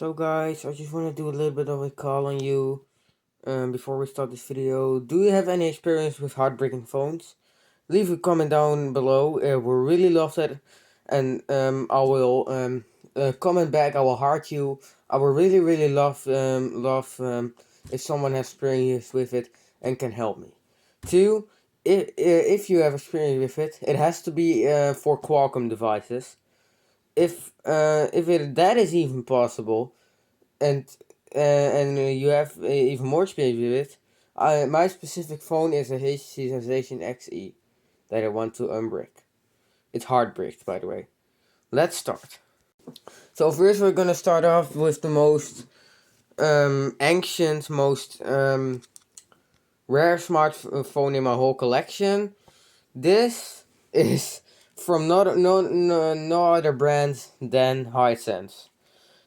So guys, I just want to do a little bit of a call on you before we start this video. Do you have any experience with heartbreaking phones? Leave a comment down below. We really love that, and I will comment back. I will heart you. I will really love if someone has experience with it and can help me. Two, if you have experience with it, it has to be for Qualcomm devices. If that is even possible, and you have even more experience with it. My specific phone is a HTC Sensation XE that I want to unbrick. It's hard bricked, by the way. Let's start. So first we're gonna start off with the most ancient, most rare smartphone in my whole collection. This is from no other brand than Hisense.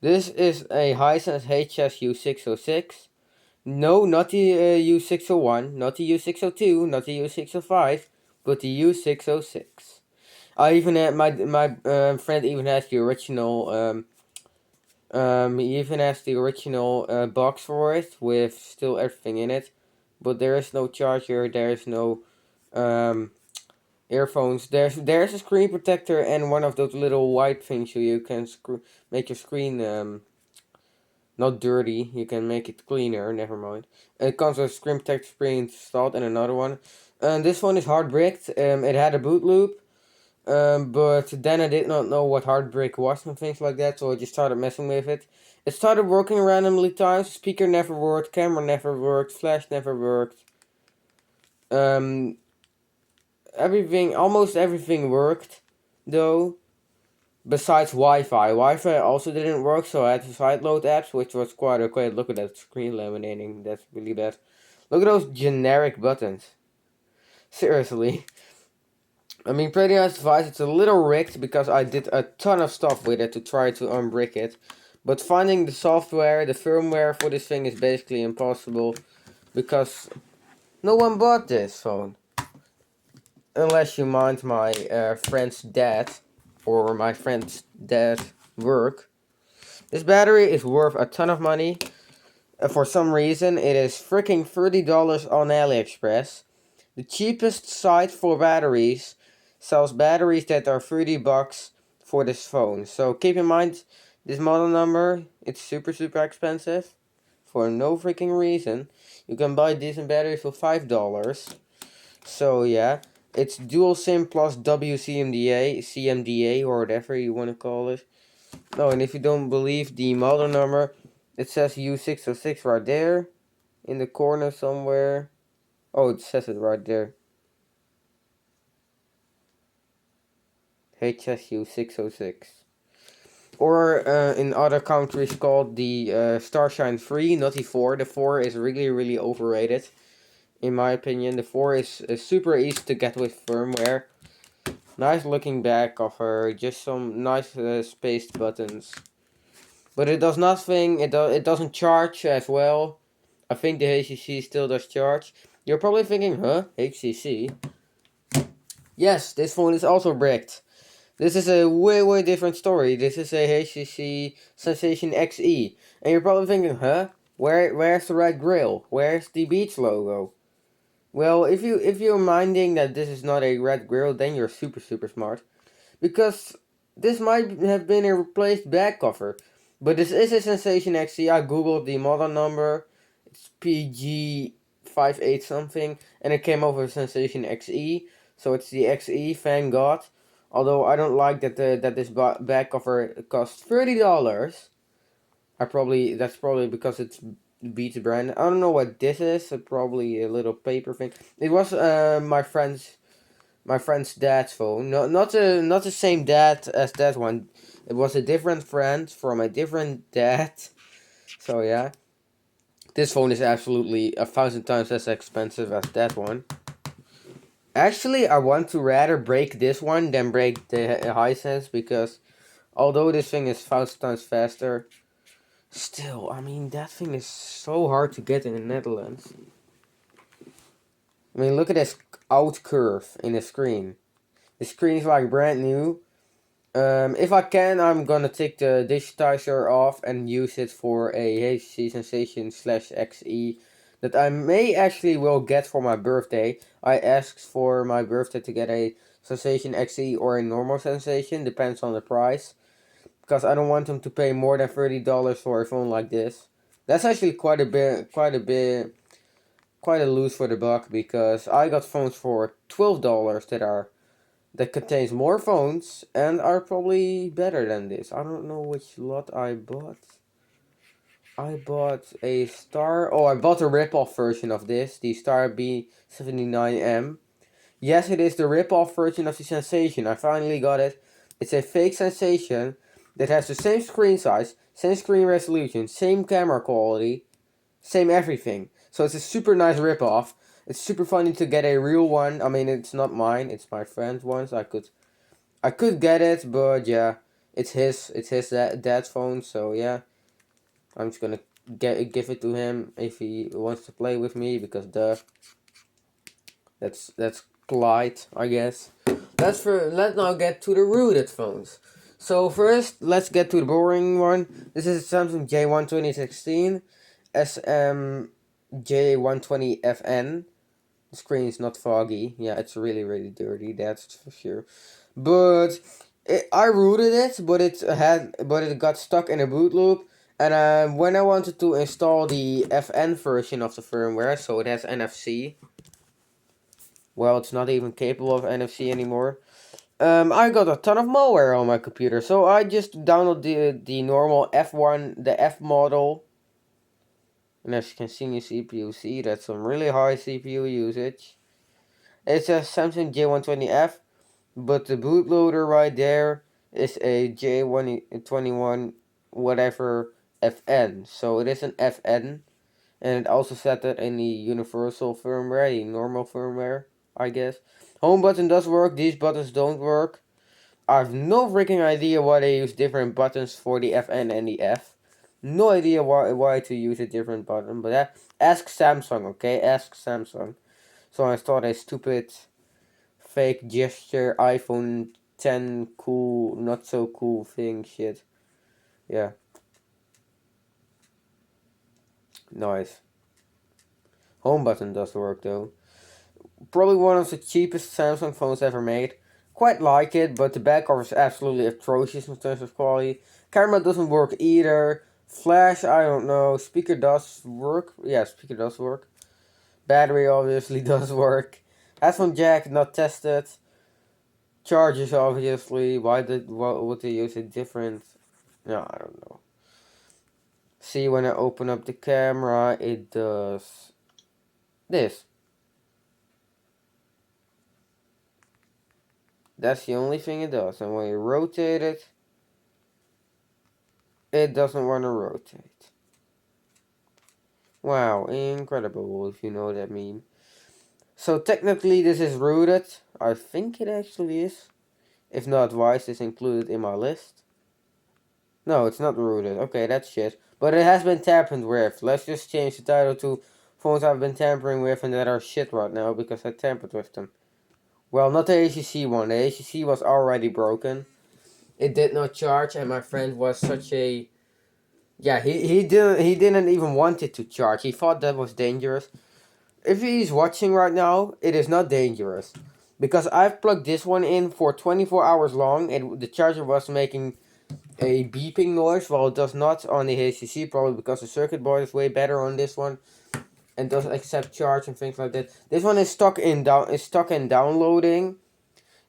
This is a Hisense HSU606. No, not the U601, not the U602, not the U605, but the U606. I even had my friend even has the original he even has the original box for it with still everything in it, but there is no charger, there is no um earphones. There's a screen protector and one of those little white things so you can make your screen not dirty, you can make it cleaner, never mind. It comes with a screen protector pre-installed and another one. This one is hard bricked. It had a boot loop, but then I did not know what hard brick was and things like that, so I just started messing with it. It started working randomly times. Speaker never worked, camera never worked, flash never worked. Almost everything worked, though. Besides Wi-Fi. Wi-Fi also didn't work, so I had to sideload apps, which was quite okay. Look at that screen laminating, that's really bad. Look at those generic buttons. Seriously. I mean, pretty nice device. It's a little rigged because I did a ton of stuff with it to try to unbrick it. But finding the software, the firmware for this thing is basically impossible because no one bought this phone. Unless you mind my friend's dad or my friend's dad work. This battery is worth a ton of money. For some reason, it is freaking $30 on AliExpress. The cheapest site for batteries sells batteries that are $30 for this phone. So keep in mind this model number. It's super expensive for no freaking reason. You can buy decent batteries for $5. So yeah, it's dual SIM plus CMDA or whatever you want to call it. Oh, and if you don't believe the model number, it says U606 right there in the corner somewhere. Oh, it says it right there. HSU606. Or in other countries called the Starshine 3, not the 4. The 4 is really overrated. In my opinion, the 4 is super easy to get with firmware. Nice looking back cover, just some nice spaced buttons. But it does nothing, it doesn't charge as well. I think the HTC still does charge. You're probably thinking, huh? HTC? Yes, this phone is also bricked. This is a way different story. This is a HTC Sensation XE. And you're probably thinking, huh? Where's the red grill? Where's the Beats logo? Well, if you're minding that this is not a red grill, then you're super smart. Because this might have been a replaced back cover. But this is a Sensation XE. I googled the model number. It's PG58 something. And it came over Sensation XE. So it's the XE, thank God. Although I don't like that this back cover costs $30. That's probably because it's Beats brand. I don't know what this is. Probably a little paper thing. It was my friend's dad's phone. Not the same dad as that one. It was a different friend from a different dad. So yeah, this phone is absolutely 1,000 times as expensive as that one. Actually, I want to rather break this one than break the Hisense because although this thing is 1,000 times faster, still, I mean, that thing is so hard to get in the Netherlands. I mean, look at this out curve in the screen. The screen is like brand new. If I can, I'm gonna take the digitizer off and use it for a HC Sensation slash XE that I may actually will get for my birthday. I asked for my birthday to get a Sensation XE or a normal Sensation, depends on the price. Because I don't want them to pay more than $30 for a phone like this. That's actually quite a lose for the buck, because I got phones for $12 that contains more phones and are probably better than this. I don't know which lot I bought. I bought a Star. Oh, I bought a rip-off version of this, the Star B79M. Yes, it is the rip-off version of the Sensation. I finally got it. It's a fake Sensation that has the same screen size, same screen resolution, same camera quality, same everything. So it's a super nice rip-off. It's super funny to get a real one. I mean, it's not mine. It's my friend's one. So I could get it, but yeah, it's his dad's phone. So yeah, I'm just gonna give it to him if he wants to play with me, because that's polite, I guess. Let's now get to the rooted phones. So first, let's get to the boring one. This is a Samsung J1 2016 SMJ120FN. The screen is not foggy. Yeah, it's really, really dirty. That's for sure. But I rooted it, but it got stuck in a boot loop. And when I wanted to install the FN version of the firmware, so it has NFC. Well, it's not even capable of NFC anymore. I got a ton of malware on my computer, so I just downloaded the normal F1, the F model. And as you can see in your CPU, see that's some really high CPU usage. It's a Samsung J120F, but the bootloader right there is a J121 whatever FN. So it is an FN, and it also set that in the universal firmware, the normal firmware, I guess. Home button does work, these buttons don't work. I have no freaking idea why they use different buttons for the FN and the F. No idea why to use a different button, but ask Samsung, okay? Ask Samsung. So I installed a stupid fake gesture iPhone 10 cool, not so cool thing shit. Yeah. Nice. Home button does work though. Probably one of the cheapest Samsung phones ever made. Quite like it, but the back cover is absolutely atrocious in terms of quality. Camera doesn't work either. Flash, I don't know. Speaker does work. Yeah, speaker does work. Battery obviously does work. Headphone jack not tested. Chargers obviously. Why would they use a different? No, I don't know. See, when I open up the camera, it does this. That's the only thing it does. And when you rotate it, it doesn't want to rotate. Wow, incredible, if you know what I mean. So technically this is rooted. I think it actually is. If not, why is this included in my list? No, it's not rooted. Okay, that's shit. But it has been tampered with. Let's just change the title to phones I've been tampering with and that are shit right now because I tampered with them. Well, not the HTC one. The HTC was already broken. It did not charge, and my friend was such a... Yeah, he didn't even want it to charge. He thought that was dangerous. If he's watching right now, it is not dangerous. Because I've plugged this one in for 24 hours long, and the charger was making a beeping noise, while it does not on the HTC, probably because the circuit board is way better on this one and doesn't accept charge and things like that. This one is stuck in downloading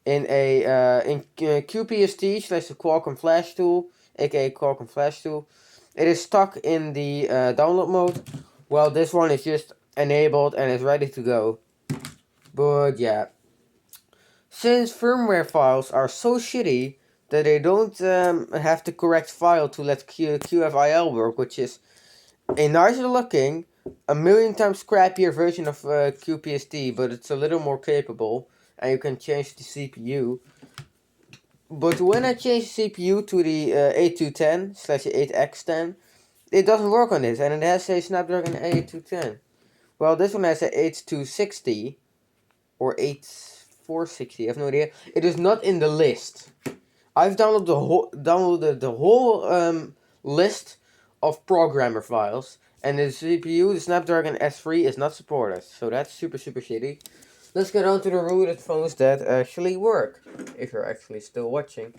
in a QPST slash the Qualcomm Flash tool, aka Qualcomm Flash tool. It is stuck in the download mode. Well, this one is just enabled and is ready to go. But yeah, since firmware files are so shitty that they don't have the correct file to let QFIL work, which is a nicer looking, a million times scrappier version of QPST, but it's a little more capable, and you can change the CPU. But when I change the CPU to the 8210 slash 8X10, it doesn't work on this, and it has a Snapdragon 8210. Well, this one has a 8260 or 8460. I have no idea. It is not in the list. I've downloaded the whole list of programmer files, and the CPU, the Snapdragon S3, is not supported, so that's super shitty. Let's get on to the rooted phones that actually work, if you're actually still watching.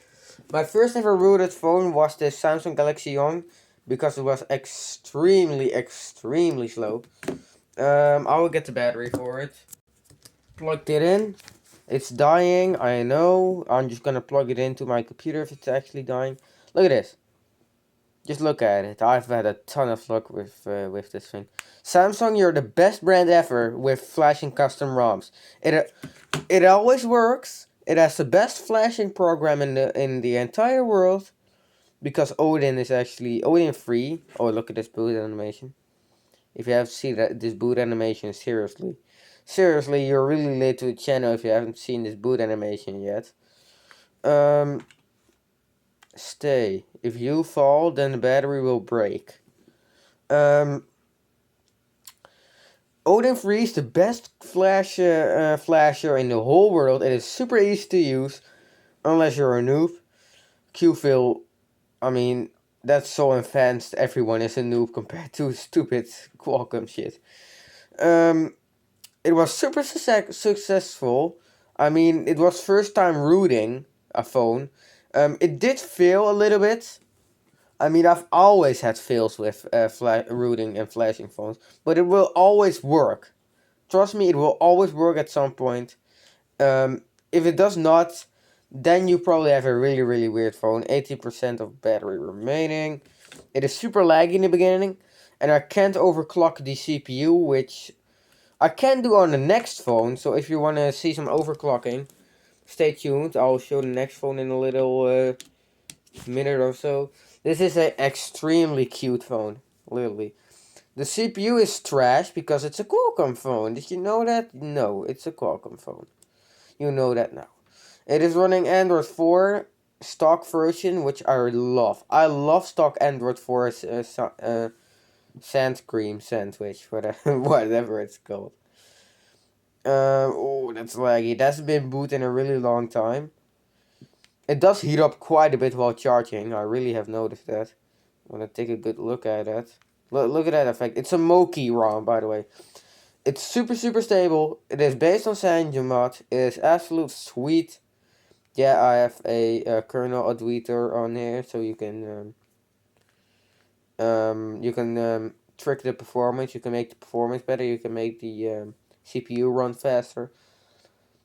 My first ever rooted phone was the Samsung Galaxy Young, because it was extremely slow. I will get the battery for it. Plugged it in. It's dying, I know. I'm just gonna plug it into my computer if it's actually dying. Look at this. Just look at it. I've had a ton of luck with this thing. Samsung, you're the best brand ever with flashing custom ROMs. It always works. It has the best flashing program in the entire world, because Odin is actually Odin free. Oh, look at this boot animation. If you have seen this boot animation, seriously, you're really late to the channel if you haven't seen this boot animation yet. Stay. If you fall, then the battery will break. Odin Free is the best flasher in the whole world. It is super easy to use, unless you're a noob. Qfil, I mean, that's so advanced. Everyone is a noob compared to stupid Qualcomm shit. It was super successful. I mean, it was first time rooting a phone. It did fail a little bit. I mean, I've always had fails with rooting and flashing phones, but it will always work. Trust me, it will always work at some point. If it does not, then you probably have a really weird phone. 80% of battery remaining. It is super laggy in the beginning, and I can't overclock the CPU, which I can do on the next phone. So if you want to see some overclocking, stay tuned. I'll show the next phone in a little minute or so. This is an extremely cute phone, literally. The CPU is trash because it's a Qualcomm phone. Did you know that? No, it's a Qualcomm phone. You know that now. It is running Android 4 stock version, which I love. I love stock Android 4 sand cream sandwich, whatever it's called. Oh, that's laggy. That's been boot in a really long time. It does heat up quite a bit while charging. I really have noticed that. I'm gonna take a good look at that. Look at that effect. It's a Moki ROM, by the way. It's super stable. It is based on CyanogenMod. It is absolute sweet. Yeah, I have a kernel adweeter on here, so you can trick the performance. You can make the performance better. You can make the CPU run faster.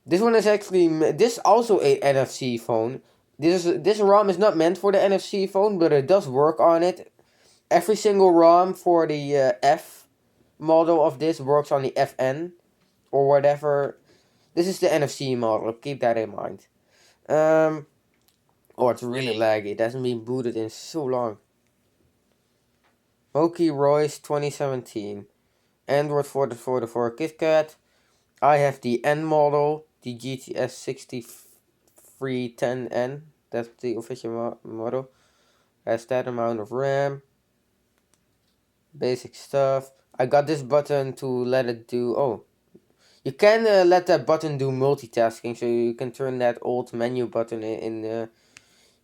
This one is actually this also a NFC phone. This ROM is not meant for the NFC phone, but it does work on it. Every single ROM for the F model of this works on the FN or whatever. This is the NFC model. Keep that in mind. Oh, it's really laggy. It hasn't been booted in so long. Moki Royce 2017. Android 4.4 KitKat. I have the N model, the GTS 6310N. That's the official model. Has that amount of RAM. Basic stuff. I got this button to let it do. Oh, you can let that button do multitasking, so you can turn that old menu button you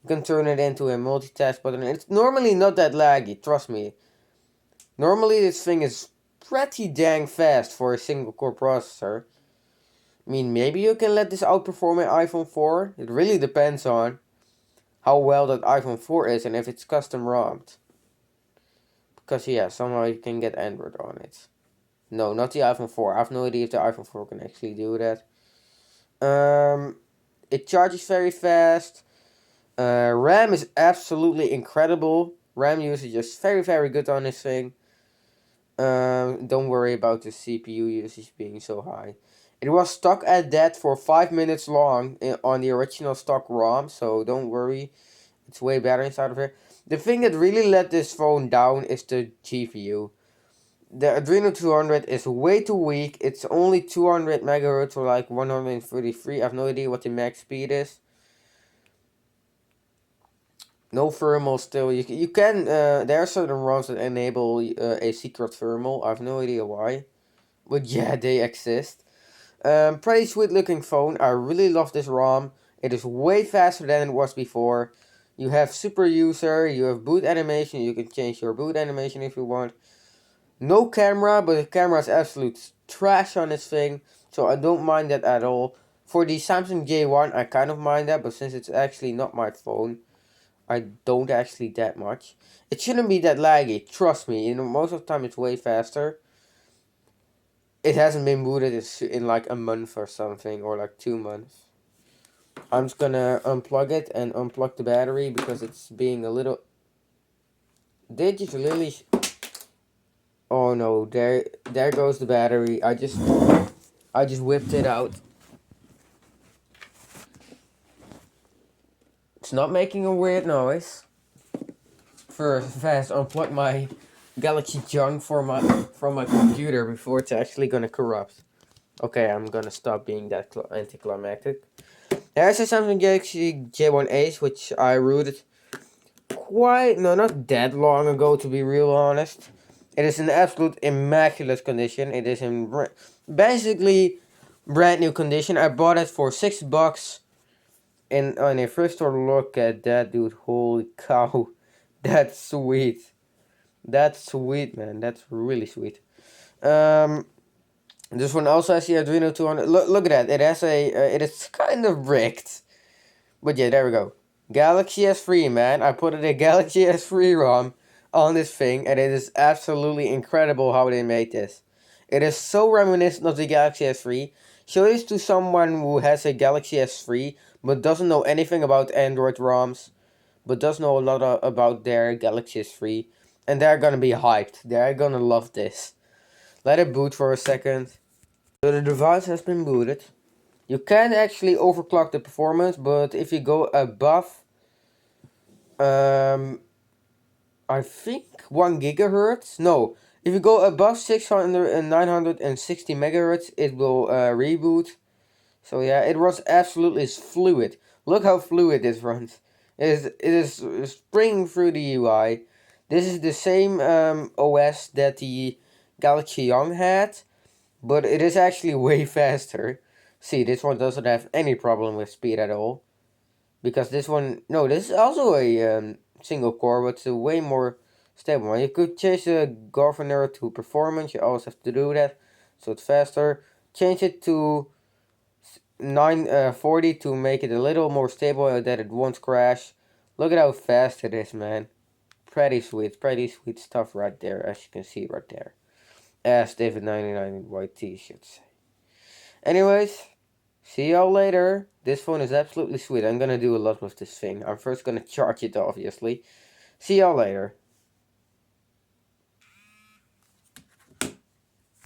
can turn it into a multitask button. It's normally not that laggy, trust me. Normally this thing is pretty dang fast for a single core processor. I mean, maybe you can let this outperform an iPhone 4. It really depends on how well that iPhone 4 is and if it's custom ROMmed. Because yeah, somehow you can get Android on it. No, not the iPhone 4. I have no idea if the iPhone 4 can actually do that. It charges very fast. RAM is absolutely incredible. RAM usage is very good on this thing. Don't worry about the CPU usage being so high. It was stuck at that for 5 minutes long on the original stock ROM, so don't worry. It's way better inside of here. The thing that really let this phone down is the GPU. The Adreno 200 is way too weak. It's only 200 megahertz or like 133. I have no idea what the max speed is. No thermal still. You can there are certain ROMs that enable a secret thermal. I have no idea why, but yeah, they exist. Pretty sweet looking phone. I really love this ROM. It is way faster than it was before. You have super user, you have boot animation, you can change your boot animation if you want. No camera, but the camera is absolute trash on this thing, so I don't mind that at all. For the Samsung J1, I kind of mind that, but since it's actually not my phone, I don't actually that much. It shouldn't be that laggy, trust me. You know, most of the time it's way faster. It hasn't been booted in like a month or something, or like 2 months. I'm just gonna unplug it and unplug the battery because it's being a little... Did you really... Oh no, there goes the battery. I just whipped it out. It's not making a weird noise. Fast unplug my Galaxy junk from my computer before it's actually gonna corrupt. Okay, I'm gonna stop being that anticlimactic. There's a Samsung Galaxy J1 Ace, which I rooted not that long ago, to be real honest. It is in absolute immaculate condition. It is in basically brand new condition. I bought it for $6. And on a first store, look at that, dude. Holy cow. That's sweet. That's sweet, man. That's really sweet. This one also has the Adreno 200. Look at that. It has it is kind of bricked. But yeah, there we go. Galaxy S3, man. I put a Galaxy S3 ROM on this thing, and it is absolutely incredible how they made this. It is so reminiscent of the Galaxy S3. Show this to someone who has a Galaxy S3, but doesn't know anything about Android ROMs, but does know a lot about their Galaxy S3, and they're gonna be hyped. They're gonna love this. Let it boot for a second. So the device has been booted. You can actually overclock the performance, but if you go above, I think 1 gigahertz. No, if you go above 600 and 960 megahertz, it will reboot. So yeah, it runs absolutely fluid. Look how fluid this runs. It is springing through the UI. This is the same OS that the Galaxy Young had, but it is actually way faster. See, this one doesn't have any problem with speed at all. Because this one, no, this is also a single core, but it's a way more stable one. You could change the governor to performance, you always have to do that, so it's faster. Change it to 940 to make it a little more stable that it won't crash. Look at how fast it is, man. Pretty sweet stuff right there, as you can see right there. As David99 YT should say. Anyways, see y'all later. This phone is absolutely sweet. I'm gonna do a lot with this thing. I'm first gonna charge it, obviously. See y'all later.